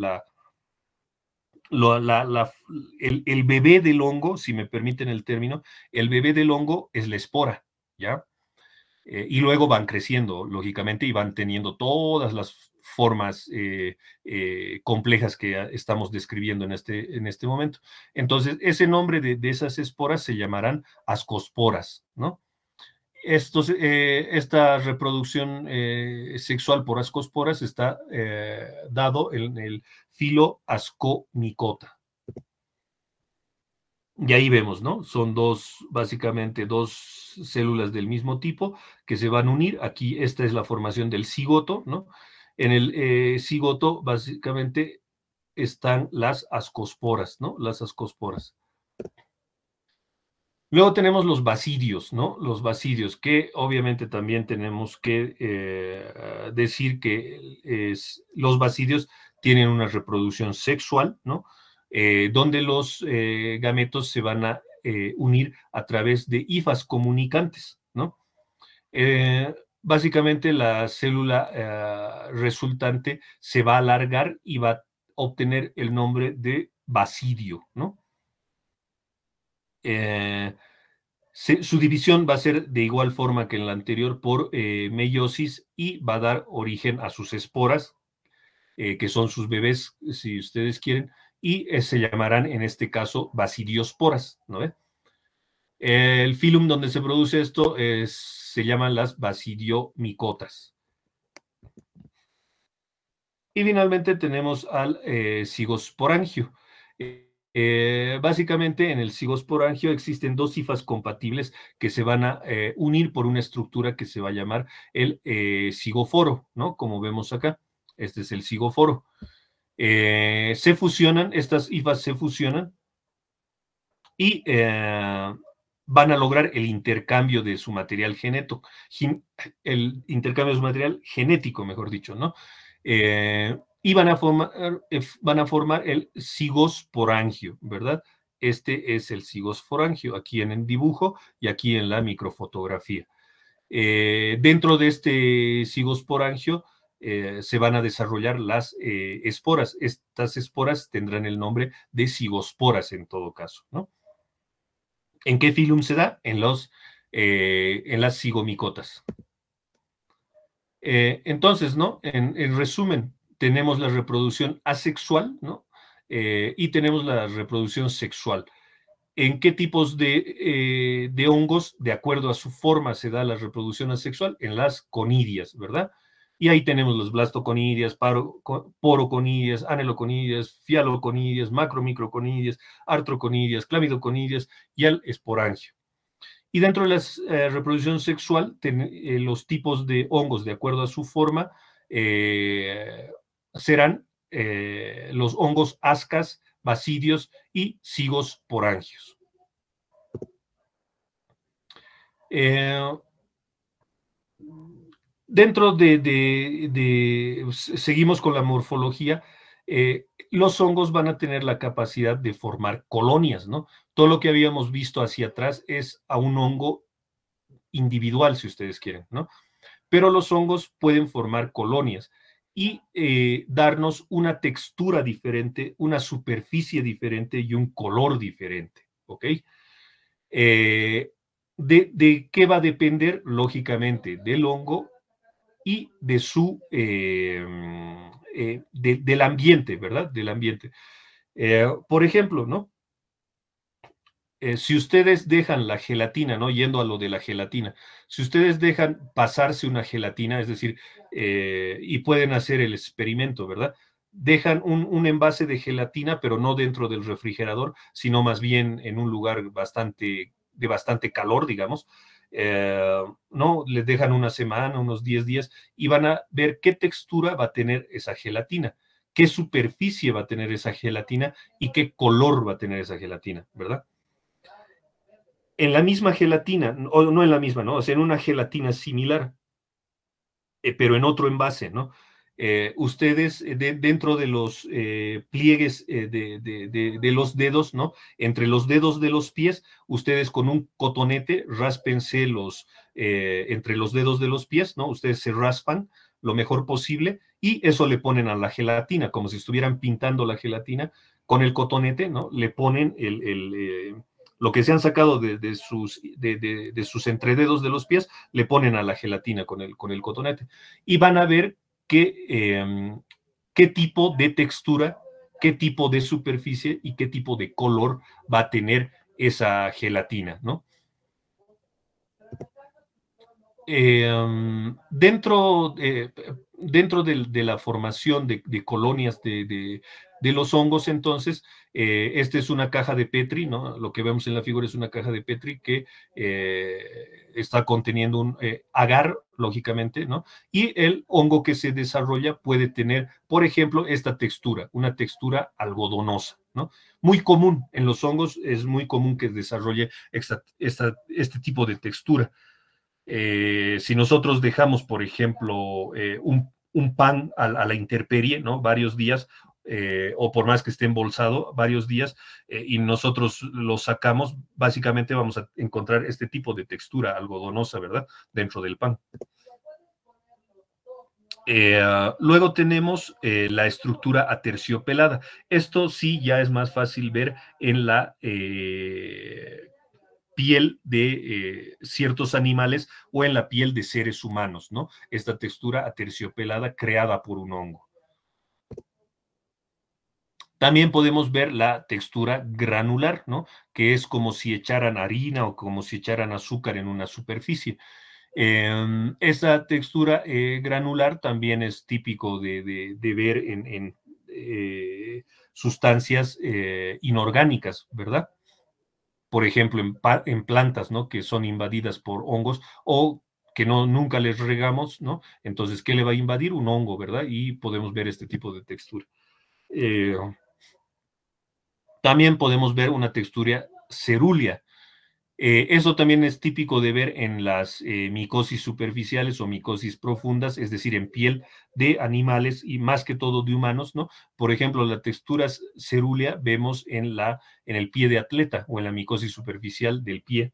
el bebé del hongo, si me permiten el término, el bebé del hongo es la espora, ¿ya? Y luego van creciendo, lógicamente, y van teniendo todas las formas complejas que estamos describiendo en este momento. Entonces, ese nombre de esas esporas se llamarán ascosporas, ¿no? Esta reproducción sexual por ascosporas está dado en el filo Ascomycota. Y ahí vemos, ¿no? Son básicamente dos células del mismo tipo que se van a unir. Aquí esta es la formación del cigoto, ¿no? En el cigoto básicamente están las ascosporas, ¿no? Las ascosporas. Luego tenemos los basidios, ¿no? Los basidios, que obviamente también tenemos que decir que los basidios tienen una reproducción sexual, ¿no? Donde los gametos se van a unir a través de hifas comunicantes, ¿no? Básicamente la célula resultante se va a alargar y va a obtener el nombre de basidio, ¿no? Su división va a ser de igual forma que en la anterior por meiosis y va a dar origen a sus esporas, que son sus bebés, si ustedes quieren, y se llamarán en este caso basidiosporas, ¿no? El filum donde se produce esto se llaman las basidiomicotas. Y finalmente tenemos al cigosporangio. Básicamente en el cigosporangio existen dos hifas compatibles que se van a unir por una estructura que se va a llamar el cigoforo, ¿no? Como vemos acá, este es el cigoforo. Se fusionan, estas hifas se fusionan y van a lograr el intercambio de su material genético, mejor dicho, ¿no? Y van a formar el cigosporangio, ¿verdad? Este es el cigosporangio, aquí en el dibujo y aquí en la microfotografía. Dentro de este cigosporangio se van a desarrollar las esporas. Estas esporas tendrán el nombre de cigosporas en todo caso, ¿no? ¿En qué filum se da? En las cigomicotas. Entonces, ¿no? En resumen, tenemos la reproducción asexual, ¿no? Y tenemos la reproducción sexual. ¿En qué tipos de hongos, de acuerdo a su forma, se da la reproducción asexual? En las conidias, ¿verdad? Y ahí tenemos los blastoconidias, poroconidias, aneloconidias, fialoconidias, macromicroconidias, artroconidias, clamidoconidias y el esporangio. Y dentro de la reproducción sexual, los tipos de hongos, de acuerdo a su forma, serán los hongos ascas, basidios y cigosporangios. Dentro seguimos con la morfología, los hongos van a tener la capacidad de formar colonias, ¿no? Todo lo que habíamos visto hacia atrás es a un hongo individual, si ustedes quieren, ¿no? Pero los hongos pueden formar colonias y darnos una textura diferente, una superficie diferente y un color diferente, ¿ok? ¿De qué va a depender? Lógicamente, del hongo y de del ambiente, ¿verdad? Del ambiente. Por ejemplo, ¿no? si ustedes dejan la gelatina, ¿no? Yendo a lo de la gelatina, si ustedes dejan pasarse una gelatina, es decir, y pueden hacer el experimento, ¿verdad? Dejan un envase de gelatina, pero no dentro del refrigerador, sino más bien en un lugar de bastante calor, digamos. ¿No? Les dejan una semana, unos 10 días, y van a ver qué textura va a tener esa gelatina, qué superficie va a tener esa gelatina y qué color va a tener esa gelatina, ¿verdad? En la misma gelatina, o no en la misma, ¿no? O sea, en una gelatina similar, pero en otro envase, ¿no? Ustedes dentro de los pliegues de los dedos, ¿no? Entre los dedos de los pies, ustedes con un cotonete ráspense entre los dedos de los pies, ¿no? Ustedes se raspan lo mejor posible y eso le ponen a la gelatina, como si estuvieran pintando la gelatina con el cotonete, ¿no? Le ponen lo que se han sacado de sus entrededos de los pies, le ponen a la gelatina con el cotonete. Y van a ver qué tipo de textura, qué tipo de superficie y qué tipo de color va a tener esa gelatina, ¿no? Dentro de la formación de colonias de los hongos, entonces, esta es una caja de Petri, ¿no? Lo que vemos en la figura es una caja de Petri que está conteniendo un agar, lógicamente, ¿no? Y el hongo que se desarrolla puede tener, por ejemplo, esta textura, una textura algodonosa, ¿no? Muy común en los hongos, es muy común que desarrolle este tipo de textura. Si nosotros dejamos, por ejemplo, un pan a la intemperie, ¿no? Varios días, o por más que esté embolsado, varios días, y nosotros lo sacamos, básicamente vamos a encontrar este tipo de textura algodonosa, ¿verdad? Dentro del pan. Luego tenemos la estructura aterciopelada. Esto sí ya es más fácil ver en la piel de ciertos animales o en la piel de seres humanos, ¿no? Esta textura aterciopelada creada por un hongo. También podemos ver la textura granular, ¿no? Que es como si echaran harina o como si echaran azúcar en una superficie. Esa textura granular también es típico de ver en sustancias inorgánicas, ¿verdad? Por ejemplo, en plantas, ¿no? Que son invadidas por hongos o que nunca les regamos, ¿no? Entonces, ¿qué le va a invadir? Un hongo, ¿verdad? Y podemos ver este tipo de textura. También podemos ver una textura cerúlea. Eso también es típico de ver en las micosis superficiales o micosis profundas, es decir, en piel de animales y más que todo de humanos, ¿no? Por ejemplo, la textura cerúlea vemos en el pie de atleta o en la micosis superficial del pie.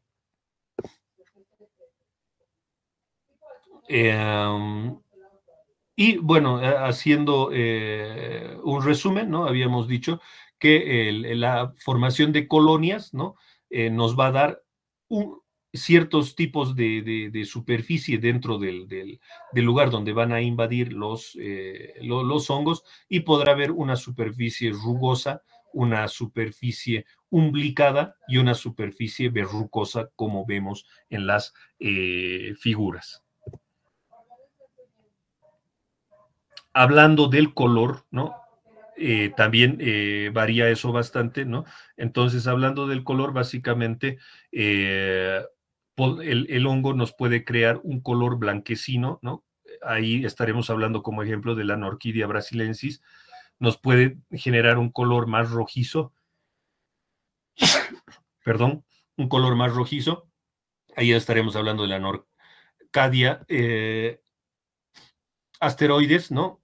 Y bueno, haciendo un resumen, ¿no? Habíamos dicho que la formación de colonias, ¿no? Nos va a dar ciertos tipos de superficie dentro del lugar donde van a invadir los hongos y podrá haber una superficie rugosa, una superficie umblicada y una superficie verrucosa, como vemos en las figuras. Hablando del color, ¿no? También varía eso bastante, ¿no? Entonces, hablando del color, básicamente, el hongo nos puede crear un color blanquecino, ¿no? Ahí estaremos hablando como ejemplo de la Norquidia brasilensis. Nos puede generar un color más rojizo, perdón, un color más rojizo. Ahí estaremos hablando de la Norcadia asteroides, ¿no?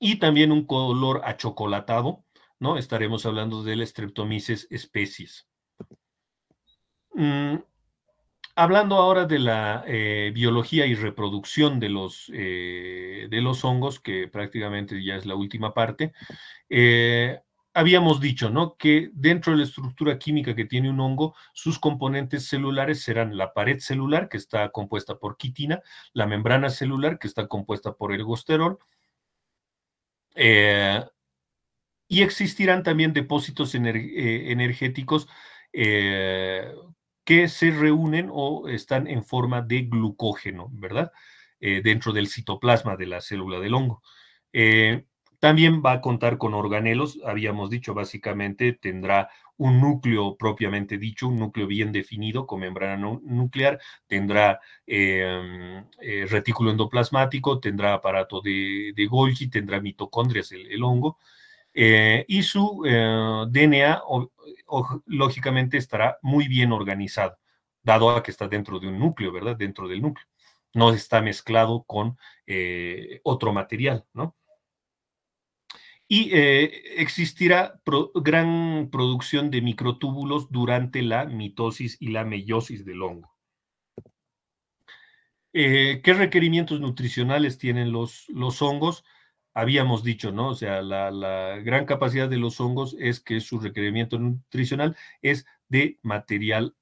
Y también un color achocolatado, ¿no? Estaremos hablando del Streptomyces species. Hablando ahora de la biología y reproducción de los hongos, que prácticamente ya es la última parte, habíamos dicho, ¿no? Que dentro de la estructura química que tiene un hongo, sus componentes celulares serán la pared celular, que está compuesta por quitina, la membrana celular, que está compuesta por ergosterol, y existirán también depósitos energéticos que se reúnen o están en forma de glucógeno, ¿verdad? Dentro del citoplasma de la célula del hongo. También va a contar con organelos, habíamos dicho, básicamente tendrá un núcleo propiamente dicho, un núcleo bien definido con membrana nuclear, tendrá retículo endoplasmático, tendrá aparato de Golgi, tendrá mitocondrias el hongo, y su DNA lógicamente estará muy bien organizado, dado a que está dentro de un núcleo, ¿verdad? Dentro del núcleo. No está mezclado con otro material, ¿no? Y existirá gran producción de microtúbulos durante la mitosis y la meiosis del hongo. ¿Qué requerimientos nutricionales tienen los hongos? Habíamos dicho, ¿no? O sea, la gran capacidad de los hongos es que su requerimiento nutricional es de material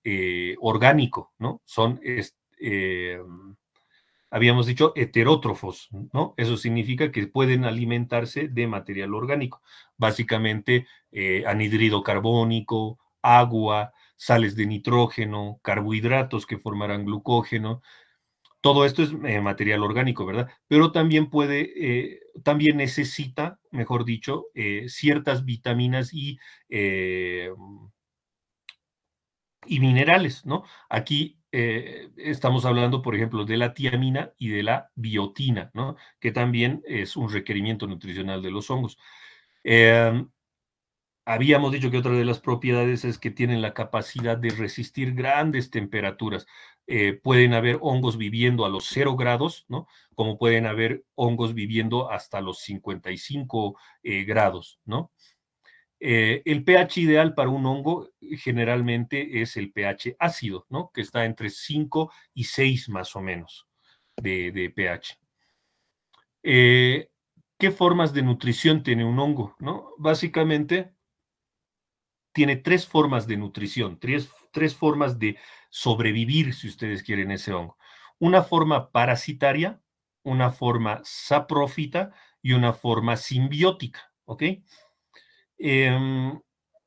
orgánico, ¿no? Son, habíamos dicho, heterótrofos, ¿no? Eso significa que pueden alimentarse de material orgánico, básicamente anhídrido carbónico, agua, sales de nitrógeno, carbohidratos que formarán glucógeno. Todo esto es material orgánico, ¿verdad? Pero también también necesita, mejor dicho, ciertas vitaminas y minerales, ¿no? Aquí estamos hablando, por ejemplo, de la tiamina y de la biotina, ¿no? Que también es un requerimiento nutricional de los hongos. Habíamos dicho que otra de las propiedades es que tienen la capacidad de resistir grandes temperaturas. Pueden haber hongos viviendo a los 0 grados, ¿no? Como pueden haber hongos viviendo hasta los 55 grados, ¿no? El pH ideal para un hongo generalmente es el pH ácido, ¿no? Que está entre 5 y 6 más o menos de pH. ¿Qué formas de nutrición tiene un hongo, no? Básicamente tiene 3 formas de nutrición, tres formas de sobrevivir, si ustedes quieren, ese hongo. Una forma parasitaria, una forma saprófita y una forma simbiótica, ¿ok?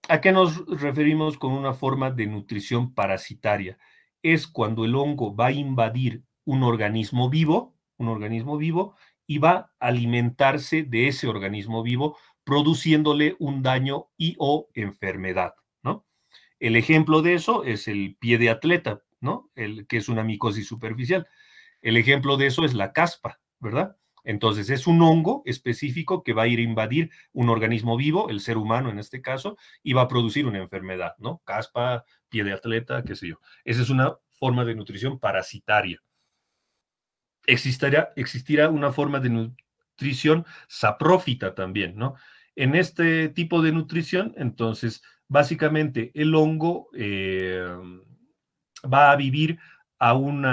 ¿A qué nos referimos con una forma de nutrición parasitaria? Es cuando el hongo va a invadir un organismo vivo, y va a alimentarse de ese organismo vivo, produciéndole un daño y o enfermedad, ¿no? El ejemplo de eso es el pie de atleta, ¿no? Que es una micosis superficial. El ejemplo de eso es la caspa, ¿verdad? Entonces es un hongo específico que va a ir a invadir un organismo vivo, el ser humano en este caso, y va a producir una enfermedad, ¿no? Caspa, pie de atleta, qué sé yo. Esa es una forma de nutrición parasitaria. Existirá una forma de nutrición saprófita también, ¿no? En este tipo de nutrición, entonces, básicamente el hongo va a vivir a un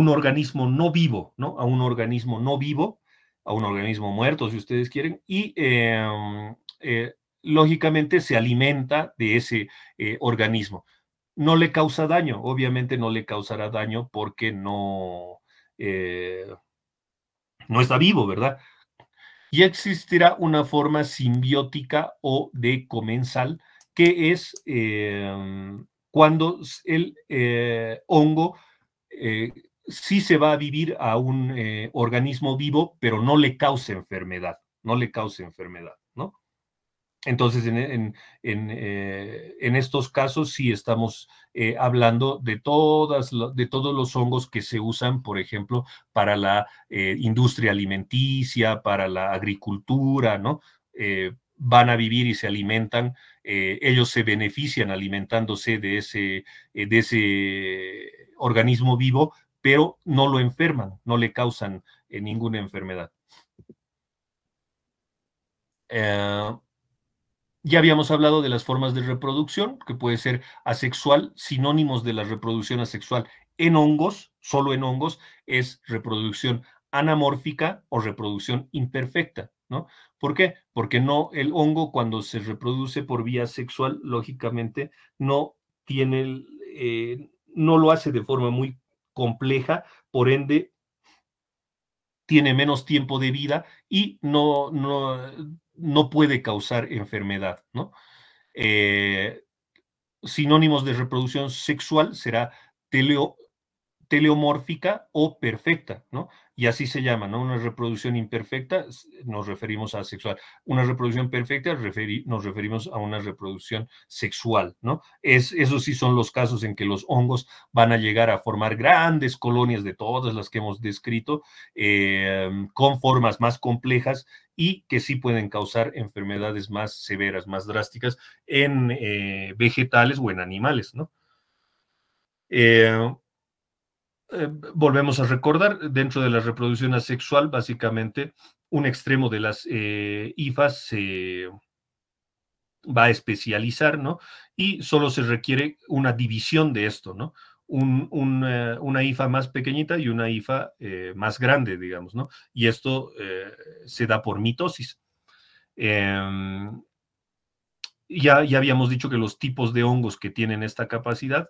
organismo no vivo, ¿no? A un organismo no vivo, a un organismo muerto, si ustedes quieren, y lógicamente se alimenta de ese organismo. No le causa daño, obviamente no le causará daño porque no está vivo, ¿verdad? Y existirá una forma simbiótica o de comensal, que es cuando el hongo sí se va a vivir a un organismo vivo, pero no le causa enfermedad, ¿no? Entonces, en estos casos sí estamos hablando de todos los hongos que se usan, por ejemplo, para la industria alimenticia, para la agricultura, ¿no? Van a vivir y se alimentan, ellos se benefician alimentándose de ese organismo vivo, pero no lo enferman, no le causan ninguna enfermedad. Ya habíamos hablado de las formas de reproducción, que puede ser asexual. Sinónimos de la reproducción asexual en hongos, solo en hongos, es reproducción anamórfica o reproducción imperfecta, ¿no? ¿Por qué? Porque el hongo, cuando se reproduce por vía sexual, lógicamente no lo hace de forma muy compleja, por ende tiene menos tiempo de vida y no puede causar enfermedad, ¿no? Sinónimos de reproducción sexual será teleomórfica o perfecta, ¿no? Y así se llama, ¿no? Una reproducción imperfecta nos referimos a asexual. Una reproducción perfecta nos referimos a una reproducción sexual, ¿no? Esos sí son los casos en que los hongos van a llegar a formar grandes colonias de todas las que hemos descrito, con formas más complejas y que sí pueden causar enfermedades más severas, más drásticas en vegetales o en animales, ¿no? Volvemos a recordar, dentro de la reproducción asexual, básicamente, un extremo de las hifas se va a especializar, ¿no? Y solo se requiere una división de esto, ¿no? Una hifa más pequeñita y una hifa más grande, digamos, ¿no? Y esto se da por mitosis. Ya habíamos dicho que los tipos de hongos que tienen esta capacidad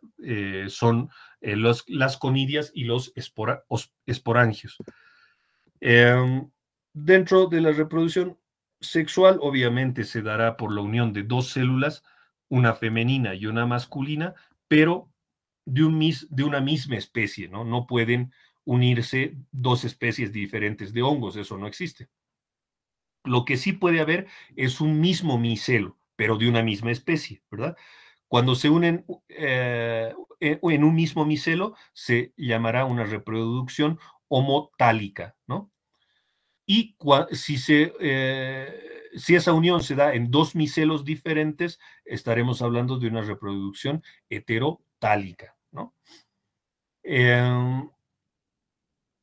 son las conidias y los esporangios. Dentro de la reproducción sexual, obviamente se dará por la unión de dos células, una femenina y una masculina, pero de una misma especie, ¿no? No pueden unirse dos especies diferentes de hongos, eso no existe. Lo que sí puede haber es un mismo micelo, pero de una misma especie, ¿verdad? Cuando se unen en un mismo micelo, se llamará una reproducción homotálica, ¿no? Y si esa unión se da en dos micelos diferentes, estaremos hablando de una reproducción heterotálica, ¿no?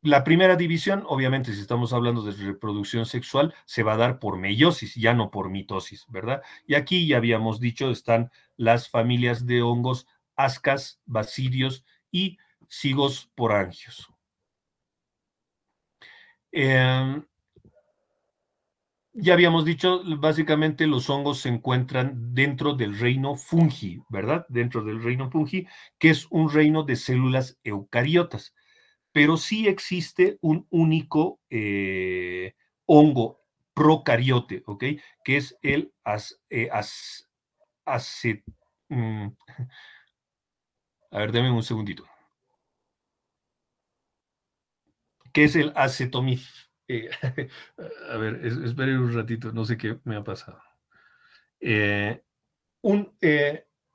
La primera división, obviamente, si estamos hablando de reproducción sexual, se va a dar por meiosis, ya no por mitosis, ¿verdad? Y aquí ya habíamos dicho, están las familias de hongos ascas, basidios y cigosporangios. Ya habíamos dicho, básicamente los hongos se encuentran dentro del reino fungi, ¿verdad? Dentro del reino fungi, que es un reino de células eucariotas. Pero sí existe un único hongo procariote, ¿ok? Que es el a ver, dame un segundito. ¿Qué es el acetomif? A ver, esperen un ratito, no sé qué me ha pasado.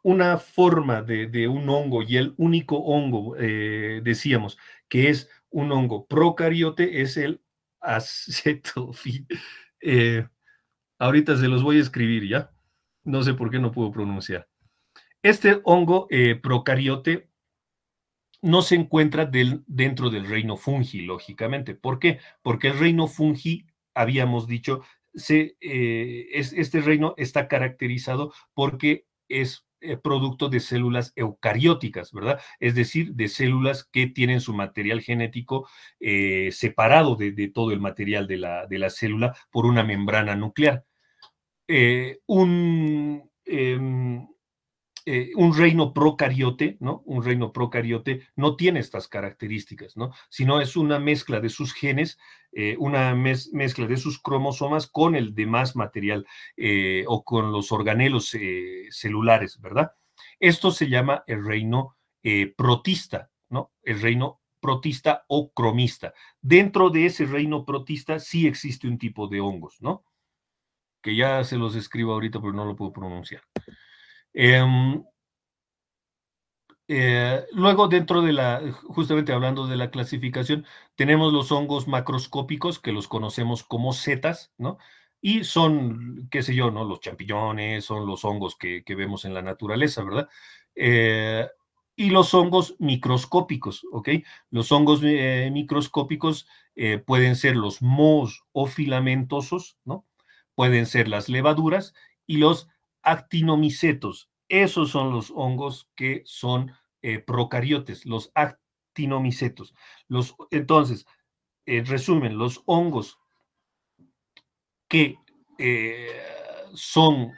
Una forma de un hongo y el único hongo, decíamos, que es un hongo procariote, es el acetofil. Ahorita se los voy a escribir, ¿ya? No sé por qué no puedo pronunciar. Este hongo procariote no se encuentra dentro del reino fungi, lógicamente. ¿Por qué? Porque el reino fungi, habíamos dicho, este reino está caracterizado porque es producto de células eucarióticas, ¿verdad? Es decir, de células que tienen su material genético separado de todo el material de la célula por una membrana nuclear. Un reino procariote, ¿no? Un reino procariote no tiene estas características, ¿no? Sino es una mezcla de sus genes, una mezcla de sus cromosomas con el demás material o con los organelos celulares, ¿verdad? Esto se llama el reino protista, ¿no? El reino protista o cromista. Dentro de ese reino protista sí existe un tipo de hongos, ¿no? Que ya se los escribo ahorita, pero no lo puedo pronunciar. Luego, dentro de justamente hablando de la clasificación, tenemos los hongos macroscópicos, que los conocemos como setas, ¿no? Y son, qué sé yo, ¿no? Los champiñones, son los hongos que vemos en la naturaleza, ¿verdad? Y los hongos microscópicos, ¿ok? Los hongos microscópicos pueden ser los mohos o filamentosos, ¿no? Pueden ser las levaduras y los actinomicetos. Esos son los hongos que son procariotes, los actinomicetos. Entonces, en resumen, los hongos que son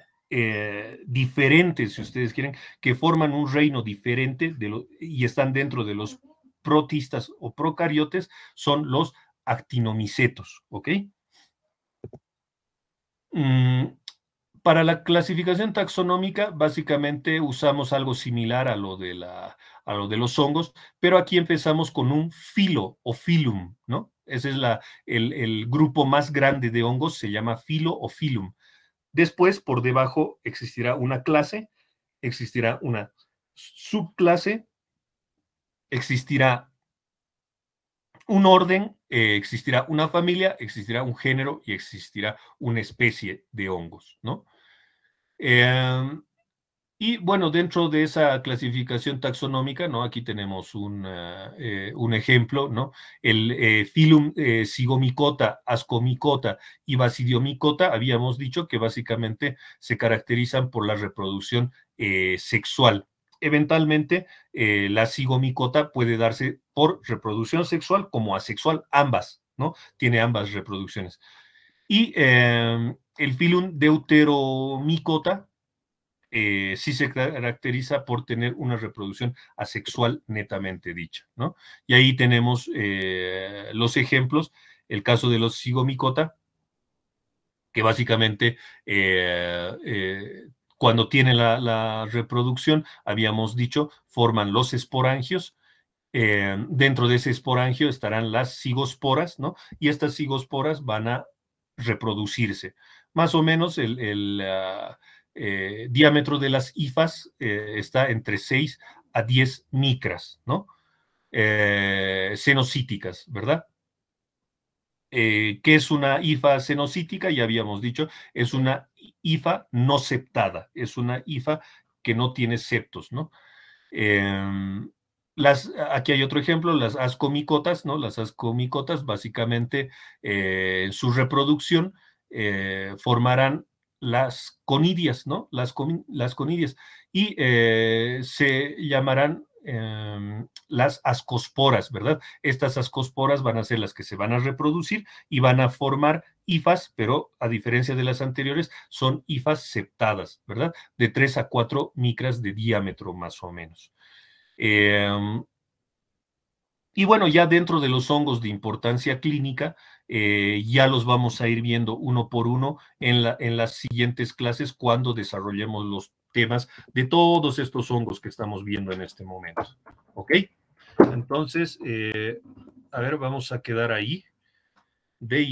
diferentes, si ustedes quieren, que forman un reino diferente y están dentro de los protistas o procariotes, son los actinomicetos, ¿ok? Para la clasificación taxonómica, básicamente usamos algo similar a lo de los hongos, pero aquí empezamos con un filo o filum, ¿no? Ese es el grupo más grande de hongos, se llama filo o filum. Después, por debajo, existirá una clase, existirá una subclase, existirá un orden, existirá una familia, existirá un género y existirá una especie de hongos, ¿no? Y bueno, dentro de esa clasificación taxonómica, ¿no? Aquí tenemos un ejemplo, ¿no? El filum Zygomicota, Ascomicota y Basidiomicota, habíamos dicho que básicamente se caracterizan por la reproducción sexual. Eventualmente, la Zygomicota puede darse por reproducción sexual como asexual, ambas, ¿no? Tiene ambas reproducciones. Y el filum Deuteromicota sí se caracteriza por tener una reproducción asexual netamente dicha, ¿no? Y ahí tenemos los ejemplos, el caso de los Zygomicota, que básicamente cuando tienen la reproducción, habíamos dicho, forman los esporangios. Dentro de ese esporangio estarán las cigosporas, ¿no? Y estas cigosporas van a reproducirse. Más o menos el diámetro de las hifas está entre 6 a 10 micras, ¿no? Cenocíticas, ¿verdad? ¿Qué es una hifa cenocítica? Ya habíamos dicho, es una hifa no septada, es una hifa que no tiene septos, ¿no? Aquí hay otro ejemplo, las ascomicotas, ¿no? Las ascomicotas básicamente en su reproducción formarán las conidias, ¿no? Las conidias y se llamarán las ascosporas, ¿verdad? Estas ascosporas van a ser las que se van a reproducir y van a formar hifas, pero a diferencia de las anteriores, son hifas septadas, ¿verdad? De 3 a 4 micras de diámetro más o menos. Y bueno, ya dentro de los hongos de importancia clínica, ya los vamos a ir viendo uno por uno en las siguientes clases cuando desarrollemos los temas de todos estos hongos que estamos viendo en este momento. ¿Ok? Entonces, a ver, vamos a quedar ahí de